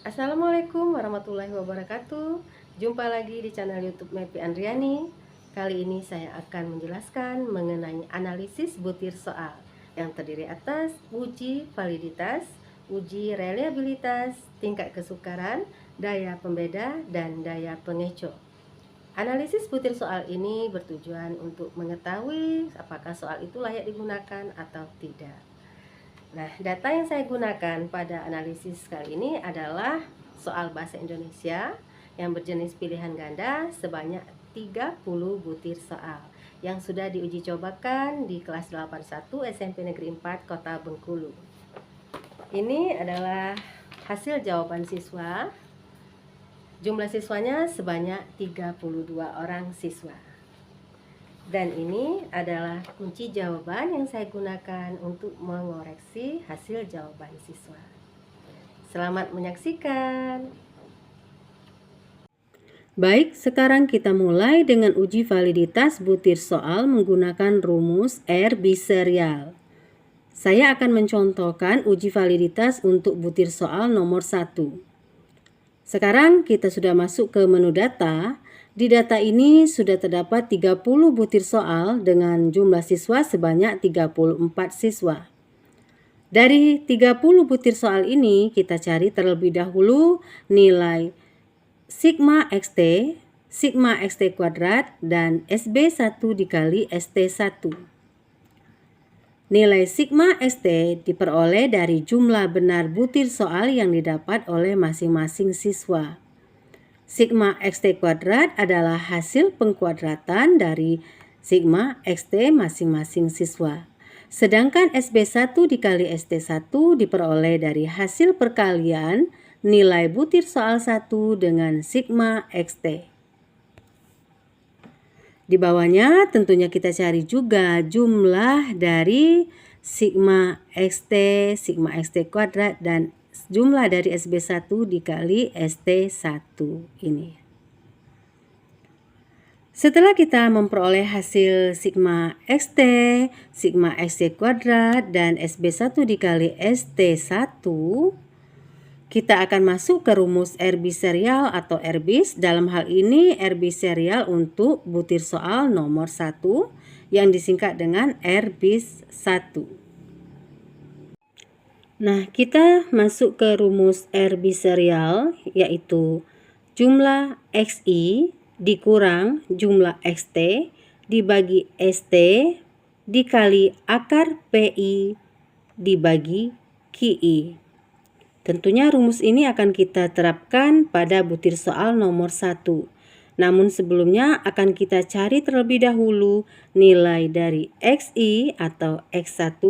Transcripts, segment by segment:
Assalamualaikum warahmatullahi wabarakatuh. Jumpa lagi di channel YouTube Mepi Andriani. Kali ini saya akan menjelaskan mengenai analisis butir soal yang terdiri atas uji validitas, uji reliabilitas, tingkat kesukaran, daya pembeda, dan daya pengecoh. Analisis butir soal ini bertujuan untuk mengetahui apakah soal itu layak digunakan atau tidak. Nah, data yang saya gunakan pada analisis kali ini adalah soal bahasa Indonesia yang berjenis pilihan ganda sebanyak 30 butir soal yang sudah diuji cobakan di kelas 81 SMP Negeri 4 Kota Bengkulu. Ini adalah hasil jawaban siswa. Jumlah siswanya sebanyak 32 orang siswa. Dan ini adalah kunci jawaban yang saya gunakan untuk mengoreksi hasil jawaban siswa. Selamat menyaksikan. Baik, sekarang kita mulai dengan uji validitas butir soal menggunakan rumus R biserial. Saya akan mencontohkan uji validitas untuk butir soal nomor 1. Sekarang kita sudah masuk ke menu data. Di data ini sudah terdapat 30 butir soal dengan jumlah siswa sebanyak 34 siswa. Dari 30 butir soal ini kita cari terlebih dahulu nilai sigma xt kuadrat, dan SB1 dikali ST1. Nilai sigma xt diperoleh dari jumlah benar butir soal yang didapat oleh masing-masing siswa. Sigma xt kuadrat adalah hasil pengkuadratan dari sigma xt masing-masing siswa. Sedangkan SB1 dikali ST1 diperoleh dari hasil perkalian nilai butir soal 1 dengan sigma xt. Di bawahnya tentunya kita cari juga jumlah dari sigma xt kuadrat dan jumlah dari SB1 dikali ST1 ini. Setelah kita memperoleh hasil sigma xt kuadrat, dan SB1 dikali ST1, kita akan masuk ke rumus R biserial atau RBIS. Dalam hal ini R biserial untuk butir soal nomor 1 yang disingkat dengan RBIS 1. Nah, kita masuk ke rumus R biserial, yaitu jumlah XI dikurang jumlah XT dibagi ST dikali akar PI dibagi QI. Tentunya rumus ini akan kita terapkan pada butir soal nomor 1. Namun sebelumnya akan kita cari terlebih dahulu nilai dari XI atau X1,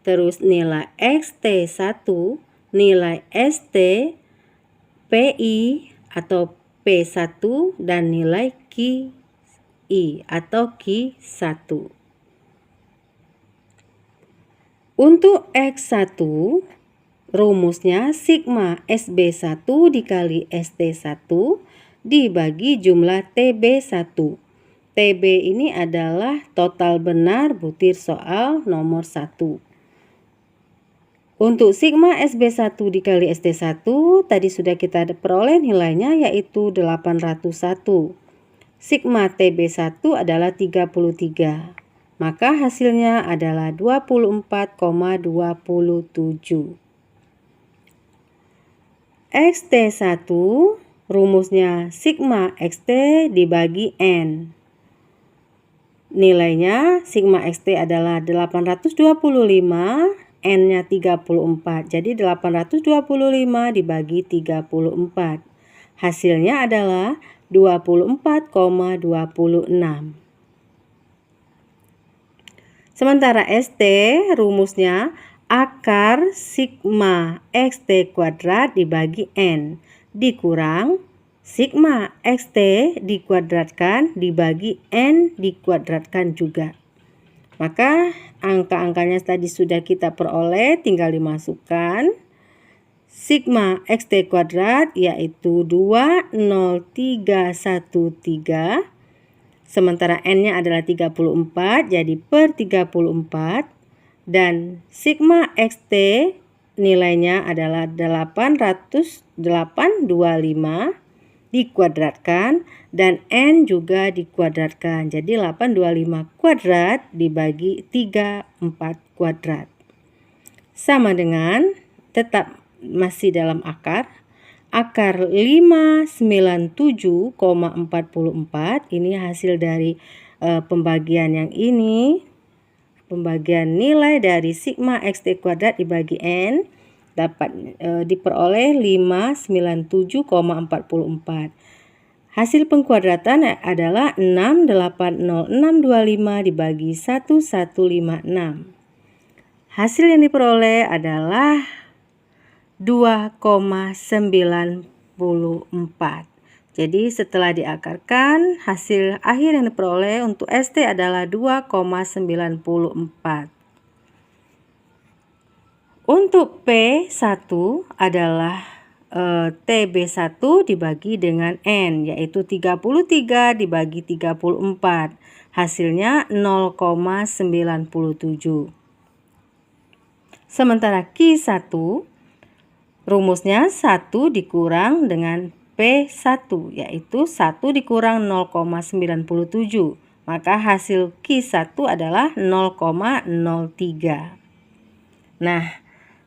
terus nilai XT1, nilai ST, PI atau P1, dan nilai QI atau Q1. Untuk X1, rumusnya sigma SB1 dikali ST1 dibagi jumlah TB1. TB ini adalah total benar butir soal nomor 1. Untuk sigma SB1 dikali ST1 tadi sudah kita peroleh nilainya, yaitu 801. Sigma TB1 adalah 33. Maka hasilnya adalah 24,27. XT1 rumusnya sigma XT dibagi N. Nilainya sigma XT adalah 825, N-nya 34. Jadi 825 dibagi 34. Hasilnya adalah 24,26. Sementara ST rumusnya akar sigma xt kuadrat dibagi N dikurang sigma xt dikuadratkan dibagi N dikuadratkan juga. Maka angka-angkanya tadi sudah kita peroleh, tinggal dimasukkan. Sigma xt kuadrat yaitu 20313, sementara N-nya adalah 34, jadi per 34. Dan sigma XT nilainya adalah 825 dikuadratkan dan N juga dikuadratkan. Jadi 825 kuadrat dibagi 34 kuadrat. Sama dengan, tetap masih dalam akar 597,44 ini hasil dari pembagian yang ini. Pembagian nilai dari sigma xt kuadrat dibagi N dapat diperoleh 597,44. Hasil pengkuadratan adalah 680625 dibagi 1156. Hasil yang diperoleh adalah 2,94. Jadi setelah diakarkan, hasil akhir yang diperoleh untuk ST adalah 2,94. Untuk P1 adalah TB1 dibagi dengan N, yaitu 33 dibagi 34. Hasilnya 0,97. Sementara Q1, rumusnya 1 dikurang dengan P1, yaitu 1 dikurang 0,97. Maka hasil Q1 adalah 0,03. Nah,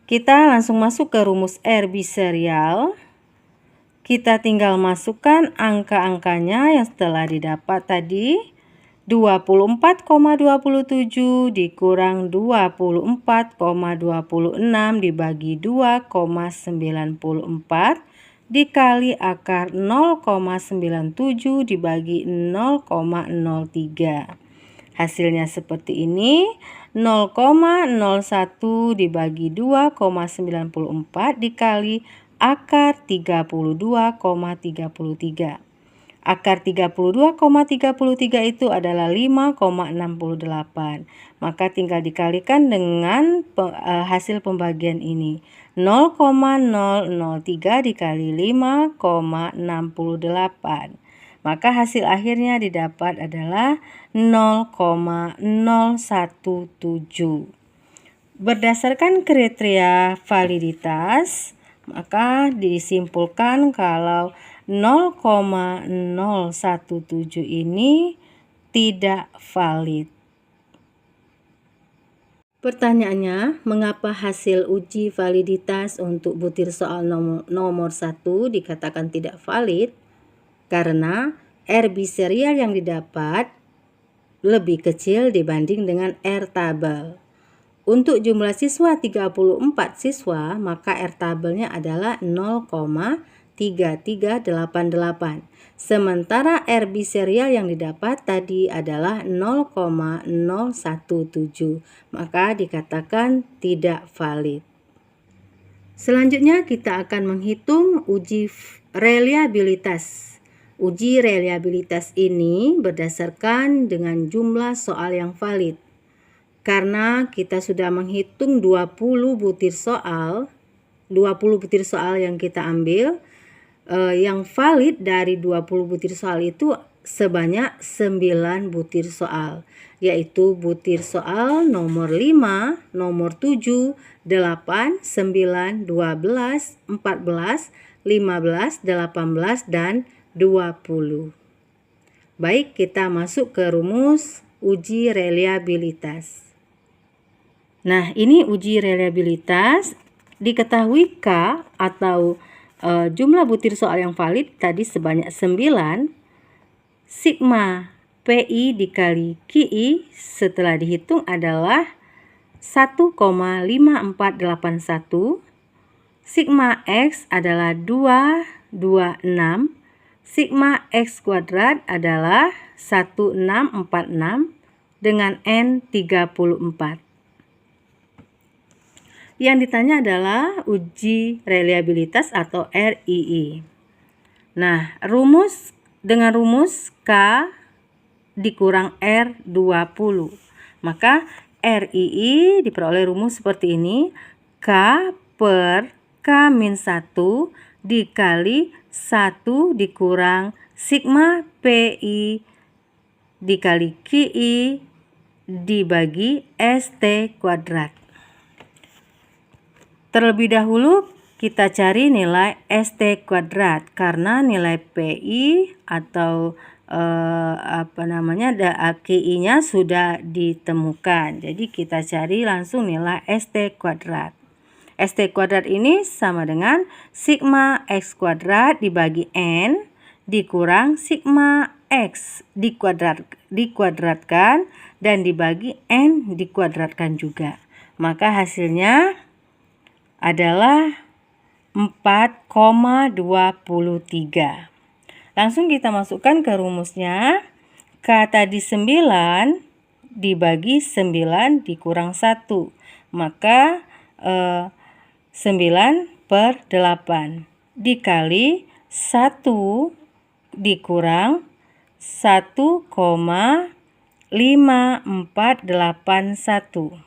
kita langsung masuk ke rumus RB serial. Kita tinggal masukkan angka-angkanya yang setelah didapat tadi. 24,27 dikurang 24,26 dibagi 2,94 dikali akar 0,97 dibagi 0,03. Hasilnya seperti ini. 0,01 dibagi 2,94 dikali akar 32,33. Akar 32,33 itu adalah 5,68. Maka tinggal dikalikan dengan hasil pembagian ini. 0,003 dikali 5,68. Maka hasil akhirnya didapat adalah 0,017. Berdasarkan kriteria validitas, maka disimpulkan kalau 0,017 ini tidak valid. Pertanyaannya, mengapa hasil uji validitas untuk butir soal nomor 1 dikatakan tidak valid? Karena RB serial yang didapat lebih kecil dibanding dengan R tabel. Untuk jumlah siswa 34 siswa, maka R tabelnya adalah 0,3388. Sementara RB serial yang didapat tadi adalah 0,017. Maka dikatakan tidak valid. Selanjutnya kita akan menghitung uji reliabilitas. Uji reliabilitas ini berdasarkan dengan jumlah soal yang valid. Karena kita sudah menghitung 20 butir soal yang kita ambil, yang valid dari 20 butir soal itu sebanyak 9 butir soal, yaitu butir soal nomor 5, nomor 7, 8, 9, 12, 14, 15, 18, dan 20. Baik, kita masuk ke rumus uji reliabilitas. Nah, ini uji reliabilitas. Diketahui K atau jumlah butir soal yang valid tadi sebanyak 9. Sigma PI dikali QI setelah dihitung adalah 1,5481. Sigma X adalah 226. Sigma X kuadrat adalah 1646 dengan N 34. Yang ditanya adalah uji reliabilitas atau RII. Nah, dengan rumus K dikurang R20. Maka RII diperoleh rumus seperti ini. K per K-1 dikali 1 dikurang sigma PI dikali QI dibagi ST kuadrat. Terlebih dahulu kita cari nilai ST kuadrat karena nilai PI atau KI-nya sudah ditemukan. Jadi kita cari langsung nilai ST kuadrat. ST kuadrat ini sama dengan sigma X kuadrat dibagi N dikurang sigma X dikuadratkan dan dibagi N dikuadratkan juga. Maka hasilnya adalah 4,23. Langsung kita masukkan ke rumusnya. K tadi 9 dibagi 9 dikurang 1. Maka 9/8 dikali 1 dikurang 1,5481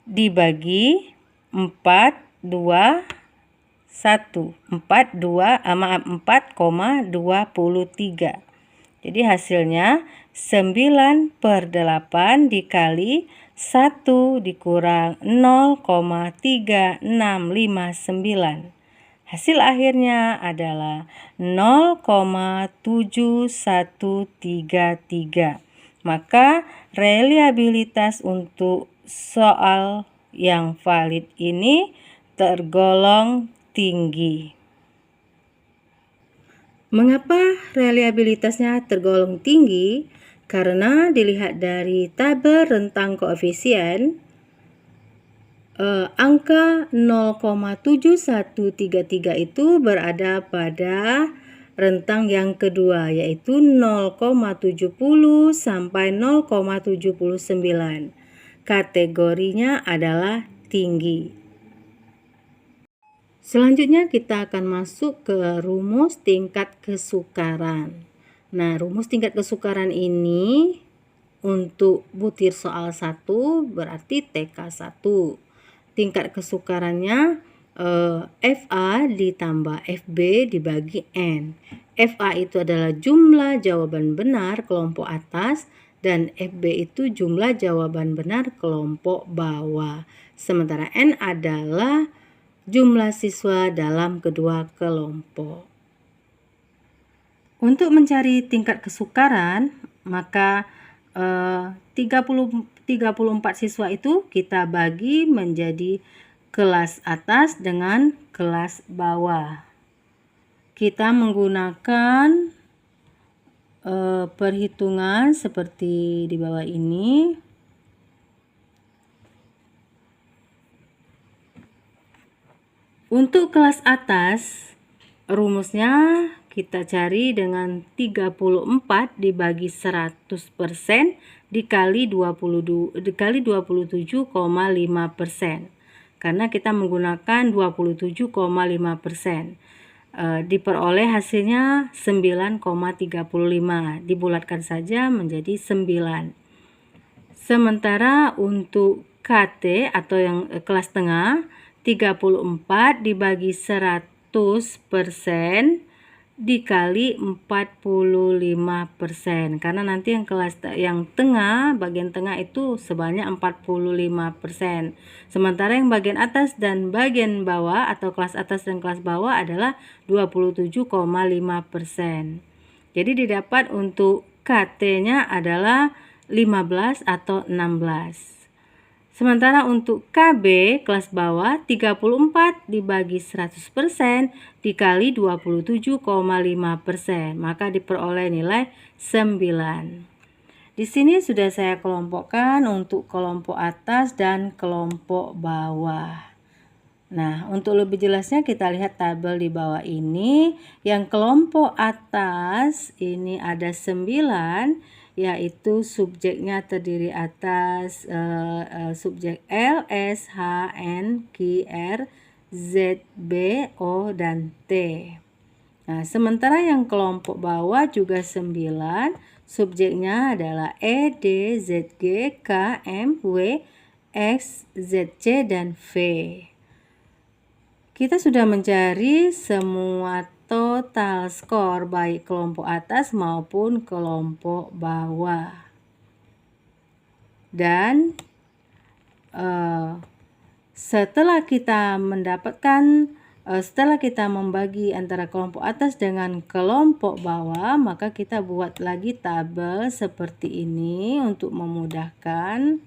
dibagi 4,23. Jadi hasilnya 9/8 dikali 1 dikurang 0,3659. Hasil akhirnya adalah 0,7133. Maka reliabilitas untuk soal yang valid ini tergolong tinggi. Mengapa reliabilitasnya tergolong tinggi? Karena dilihat dari tabel rentang koefisien, angka 0,7133 itu berada pada rentang yang kedua, yaitu 0,70 sampai 0,79. Kategorinya adalah tinggi. Selanjutnya kita akan masuk ke rumus tingkat kesukaran. Nah, rumus tingkat kesukaran ini untuk butir soal 1 berarti TK1. Tingkat kesukarannya FA ditambah FB dibagi N. FA itu adalah jumlah jawaban benar kelompok atas dan FB itu jumlah jawaban benar kelompok bawah. Sementara N adalah jumlah siswa dalam kedua kelompok. Untuk mencari tingkat kesukaran, maka 34 siswa itu kita bagi menjadi kelas atas dengan kelas bawah. Kita menggunakan perhitungan seperti di bawah ini. Untuk kelas atas, rumusnya kita cari dengan 34 dibagi 100% dikali 27,5%. Karena kita menggunakan 27,5%. Diperoleh hasilnya 9,35. Dibulatkan saja menjadi 9. Sementara untuk KT atau yang kelas tengah, 34 dibagi 100% dikali 45%. Karena nanti yang tengah, bagian tengah itu sebanyak 45%. Sementara yang bagian atas dan bagian bawah atau kelas atas dan kelas bawah adalah 27,5%. Jadi didapat untuk KT-nya adalah 15 atau 16. Sementara untuk KB kelas bawah 34 dibagi 100% dikali 27,5%, maka diperoleh nilai 9. Di sini sudah saya kelompokkan untuk kelompok atas dan kelompok bawah. Nah, untuk lebih jelasnya kita lihat tabel di bawah ini. Yang kelompok atas ini ada 9, yaitu subjeknya terdiri atas subjek L, S, H, N, Q, R, Z, B, O, dan T. Nah, sementara yang kelompok bawah juga 9, subjeknya adalah E, D, Z, G, K, M, W, X, Z, C, dan V. Kita sudah mencari semua total skor baik kelompok atas maupun kelompok bawah. Dan setelah kita membagi antara kelompok atas dengan kelompok bawah, maka kita buat lagi tabel seperti ini untuk memudahkan.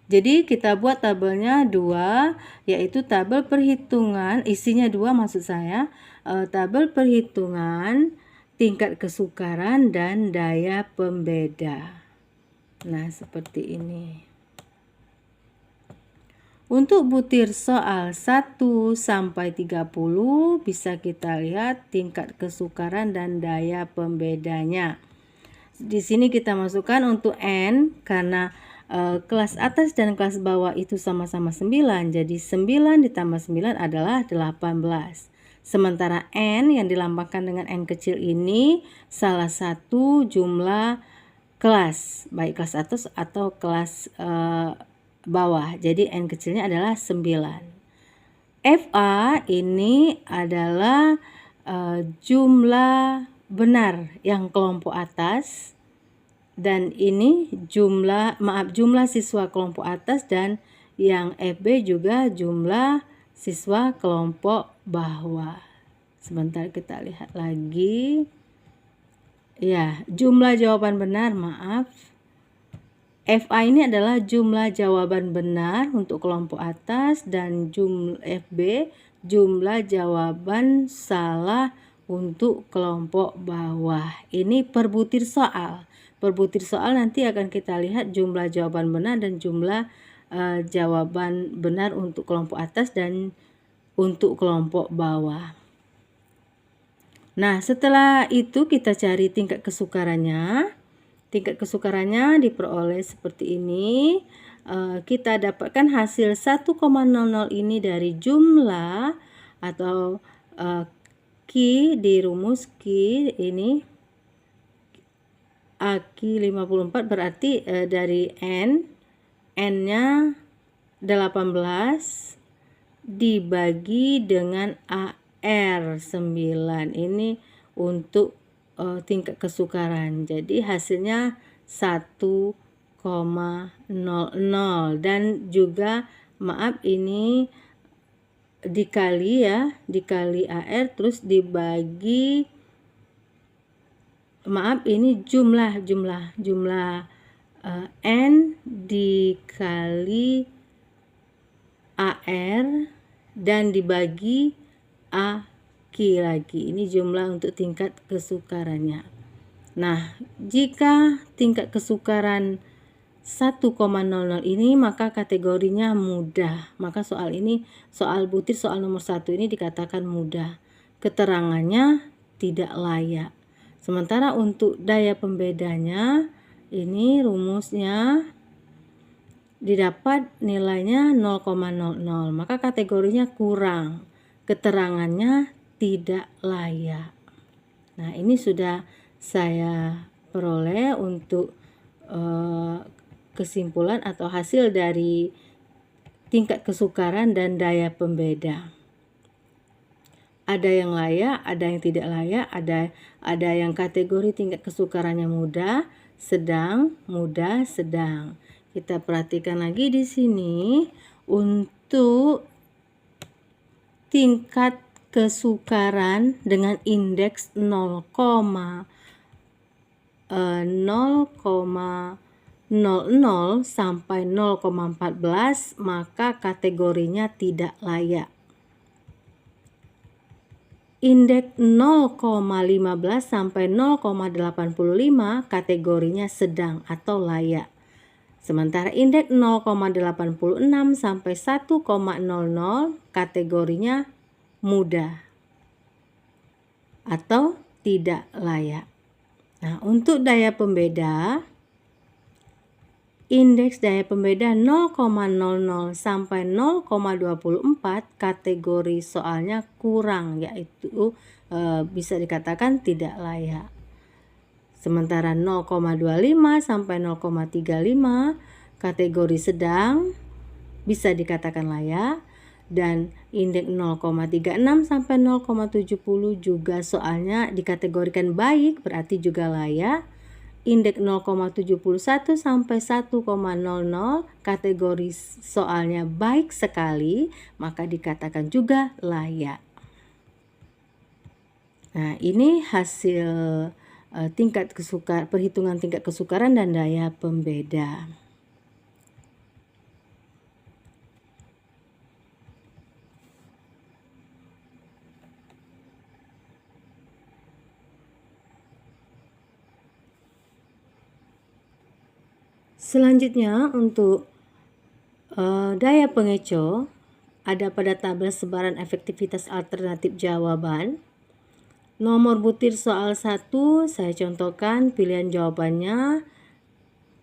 Jadi kita buat tabelnya 2, yaitu tabel perhitungan, isinya 2 maksud saya, tabel perhitungan tingkat kesukaran dan daya pembeda. Nah, seperti ini. Untuk butir soal 1 sampai 30 bisa kita lihat tingkat kesukaran dan daya pembedanya. Di sini kita masukkan untuk N karena kelas atas dan kelas bawah itu sama-sama 9. Jadi 9 ditambah 9 adalah 18. Sementara N yang dilambangkan dengan N kecil ini salah satu jumlah kelas, baik kelas atas atau kelas bawah. Jadi N kecilnya adalah 9. FA ini adalah jumlah benar yang kelompok atas, dan ini jumlah siswa kelompok atas, dan yang FB juga jumlah siswa kelompok bawah. Sebentar kita lihat lagi. Ya, jumlah jawaban benar, FA ini adalah jumlah jawaban benar untuk kelompok atas, dan FB jumlah jawaban salah untuk kelompok bawah. Ini per butir soal. Per butir soal nanti akan kita lihat jumlah jawaban benar dan jumlah jawaban benar untuk kelompok atas dan untuk kelompok bawah. Nah, setelah itu kita cari tingkat kesukarannya. Tingkat kesukarannya diperoleh seperti ini. Kita dapatkan hasil 1,00 ini dari jumlah atau Q di rumus Q ini. Q 54 berarti dari N-nya 18 dibagi dengan AR 9. Ini untuk tingkat kesukaran. Jadi hasilnya 1,00 dan juga ini dikali AR terus dibagi ini jumlah N dikali AR dan dibagi AQ lagi. Ini jumlah untuk tingkat kesukarannya. Nah, jika tingkat kesukaran 1,00 ini maka kategorinya mudah. Maka soal butir soal nomor 1 ini dikatakan mudah. Keterangannya tidak layak. Sementara untuk daya pembedanya ini rumusnya didapat nilainya 0,00, maka kategorinya kurang. Keterangannya tidak layak. Nah, ini sudah saya peroleh untuk kesimpulan atau hasil dari tingkat kesukaran dan daya pembeda. Ada yang layak, ada yang tidak layak, ada yang kategori tingkat kesukarannya mudah, sedang, mudah, sedang. Kita perhatikan lagi di sini untuk tingkat kesukaran dengan indeks 0,00 sampai 0,14 maka kategorinya tidak layak. Indeks 0,15 sampai 0,85 kategorinya sedang atau layak. Sementara indeks 0,86 sampai 1,00 kategorinya mudah atau tidak layak. Nah, untuk daya pembeda, indeks daya pembeda 0,00 sampai 0,24 kategori soalnya kurang, yaitu bisa dikatakan tidak layak. Sementara 0,25 sampai 0,35 kategori sedang bisa dikatakan layak, dan indeks 0,36 sampai 0,70 juga soalnya dikategorikan baik, berarti juga layak. indeks 0,71 sampai 1,00, kategori soalnya baik sekali, maka dikatakan juga layak. Nah, ini hasil perhitungan tingkat kesukaran dan daya pembeda. Selanjutnya untuk daya pengecoh ada pada tabel sebaran efektivitas alternatif jawaban. Nomor butir soal 1 saya contohkan pilihan jawabannya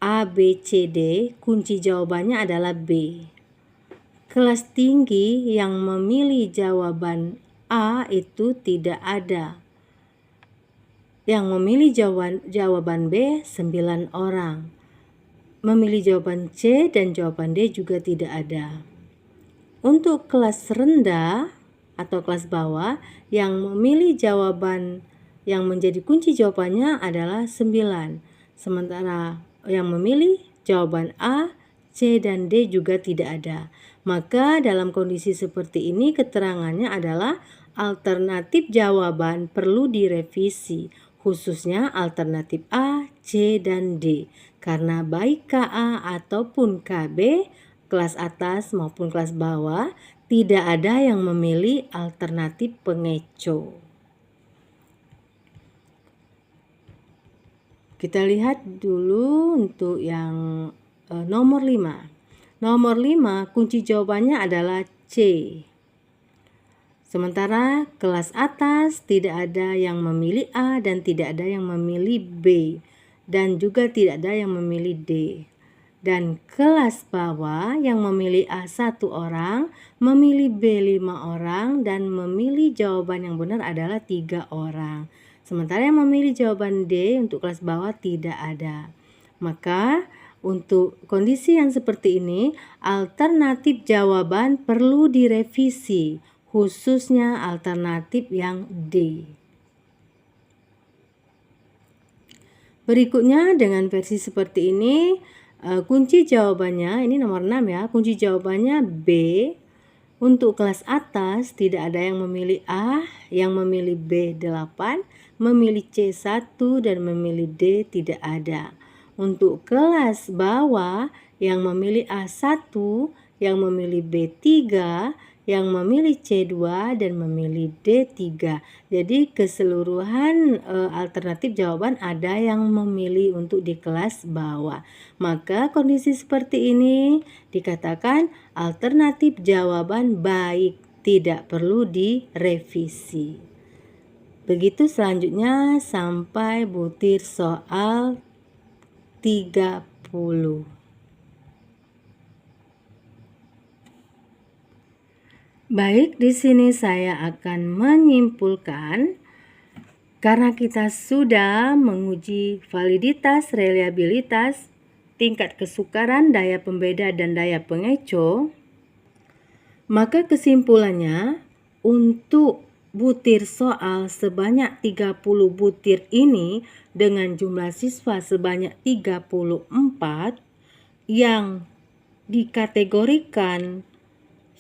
A, B, C, D. Kunci jawabannya adalah B. Kelas tinggi yang memilih jawaban A itu tidak ada. Yang memilih jawaban B 9 orang. Memilih jawaban C dan jawaban D juga tidak ada. Untuk kelas rendah atau kelas bawah, yang memilih jawaban yang menjadi kunci jawabannya adalah 9. Sementara yang memilih jawaban A, C, dan D juga tidak ada. Maka dalam kondisi seperti ini keterangannya adalah alternatif jawaban perlu direvisi, khususnya alternatif A, C, dan D. Karena baik KA ataupun KB, kelas atas maupun kelas bawah, tidak ada yang memilih alternatif pengecoh. Kita lihat dulu untuk yang nomor 5. Nomor 5 kunci jawabannya adalah C. Sementara kelas atas tidak ada yang memilih A dan tidak ada yang memilih B. Dan juga tidak ada yang memilih D. Dan kelas bawah yang memilih A 1 orang, memilih B 5 orang, dan memilih jawaban yang benar adalah 3 orang. Sementara yang memilih jawaban D untuk kelas bawah tidak ada. Maka untuk kondisi yang seperti ini, alternatif jawaban perlu direvisi, khususnya alternatif yang D. Berikutnya dengan versi seperti ini, kunci jawabannya, ini nomor 6 ya, kunci jawabannya B. Untuk kelas atas tidak ada yang memilih A, yang memilih B 8, memilih C 1, dan memilih D tidak ada. Untuk kelas bawah yang memilih A1, yang memilih B3, yang memilih C2 dan memilih D3. Jadi keseluruhan alternatif jawaban ada yang memilih untuk di kelas bawah. Maka kondisi seperti ini dikatakan alternatif jawaban baik, tidak perlu direvisi. Begitu selanjutnya sampai butir soal 30. Baik, di sini saya akan menyimpulkan karena kita sudah menguji validitas, reliabilitas, tingkat kesukaran, daya pembeda, dan daya pengecoh, maka kesimpulannya untuk butir soal sebanyak 30 butir ini dengan jumlah siswa sebanyak 34 yang dikategorikan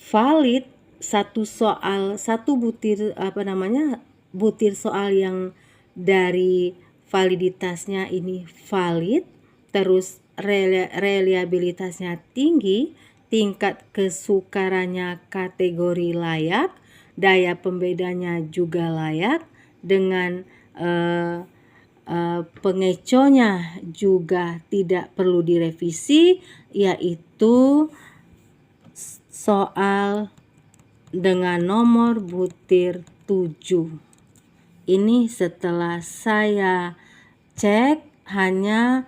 valid satu butir butir soal yang dari validitasnya ini valid, terus reliabilitasnya tinggi, tingkat kesukarannya kategori layak, daya pembedanya juga layak, dengan pengecohnya juga tidak perlu direvisi, yaitu soal dengan nomor butir 7. Ini setelah saya cek hanya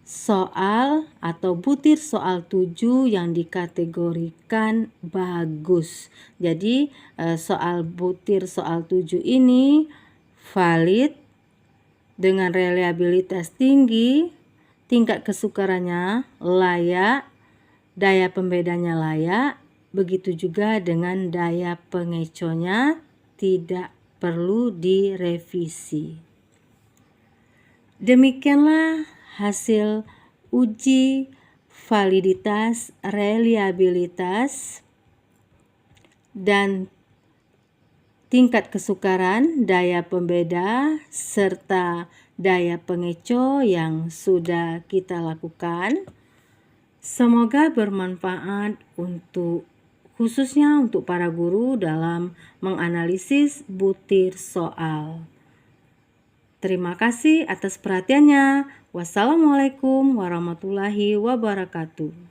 soal atau butir soal 7 yang dikategorikan bagus. Jadi soal butir soal 7 ini valid dengan reliabilitas tinggi, tingkat kesukarannya layak, daya pembedanya layak. Begitu juga dengan daya pengecohnya tidak perlu direvisi. Demikianlah hasil uji validitas, reliabilitas, dan tingkat kesukaran, daya pembeda, serta daya pengecoh yang sudah kita lakukan. Semoga bermanfaat khususnya untuk para guru dalam menganalisis butir soal. Terima kasih atas perhatiannya. Wassalamualaikum warahmatullahi wabarakatuh.